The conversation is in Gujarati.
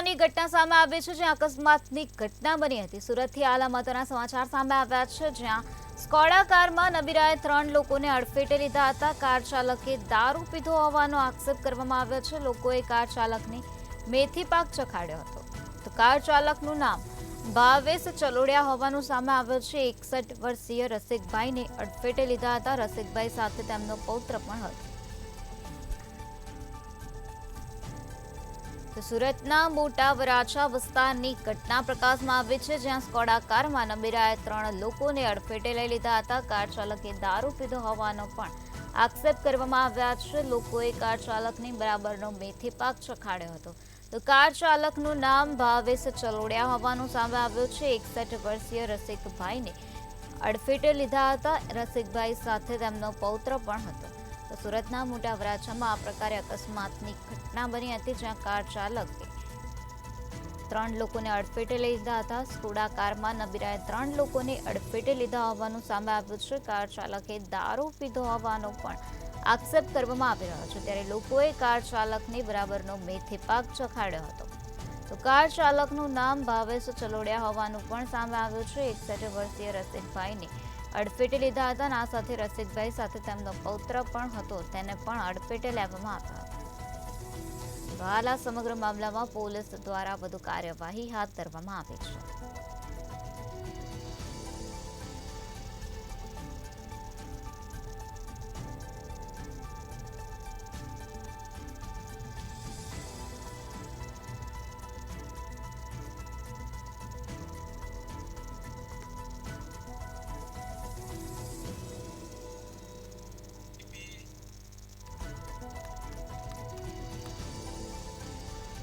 મહત્વની ઘટના સામે આવી છે, જ્યાં અકસ્માતની ઘટના બની હતી। સુરતથી હાલ મહત્વના સમાચાર સામે આવ્યા છે, જ્યાં સ્કોડા કારમાં નબીરાએ 3 લોકોને અડફેટે લીધા હતા। કાર ચાલકે દારૂ પીધો હોવાનો આક્ષેપ કરવામાં આવ્યો છે। લોકોએ કાર ચાલકને મેથી પાક ચખાડ્યો હતો। તો કાર ચાલકનું નામ ભાવેશ ચલોડિયા હોવાનું સામે આવ્યું છે। 61 વર્ષીય રસિકભાઈને અડફેટે લીધા હતા। રસિકભાઈ સાથે તેમનો પૌત્ર પણ હતો। તો સુરતના મોટા વરાછા વિસ્તારની ઘટના પ્રકાશમાં આવી છે, જ્યાં સ્કોડા કારમાં નબીરાએ 3 લોકોને અડફેટે લઈ લીધા હતા। કાર ચાલકે દારૂ પીધો હોવાનો પણ આક્ષેપ કરવામાં આવ્યા છે। લોકોએ કાર ચાલકને બરાબરનો મેથી પાક ચખાડ્યો હતો। તો કાર ચાલકનું નામ ભાવેશ ચલોડિયા હોવાનું સામે આવ્યું છે। 61 વર્ષીય રસિકભાઈને અડફેટે લીધા હતા। રસિકભાઈ સાથે તેમનો પૌત્ર પણ હતો। તો સુરતના મોટા વરાછામાં આ પ્રકારે અકસ્માતની ઘટના બની હતી, જ્યાં કાર ચાલકે 3 લોકોને અડફેટે લીધા હતા। સ્કોડા કારમાં નબીરાએ 3 લોકોને અડફેટે લીધા હોવાનું સામે આવ્યું છે। કાર ચાલકે દારૂ પીધો હોવાનો પણ આક્ષેપ કરવામાં આવી રહ્યો છે, ત્યારે લોકોએ કાર ચાલકને બરાબરનો મેથી પાક ચખાડ્યો હતો। તો કાર ચાલકનું નામ ભાવેશ ચલોડિયા હોવાનું પણ સામે આવ્યું છે। 61 વર્ષીય રસિકભાઈને અડફેટે લીધા હતા, અને આ સાથે રસિકભાઈ સાથે તેમનો પૌત્ર પણ હતો, તેને પણ અડફેટે લેવામાં આવ્યો હતો। હાલ આ સમગ્ર મામલામાં પોલીસ દ્વારા વધુ કાર્યવાહી હાથ ધરવામાં આવી છે।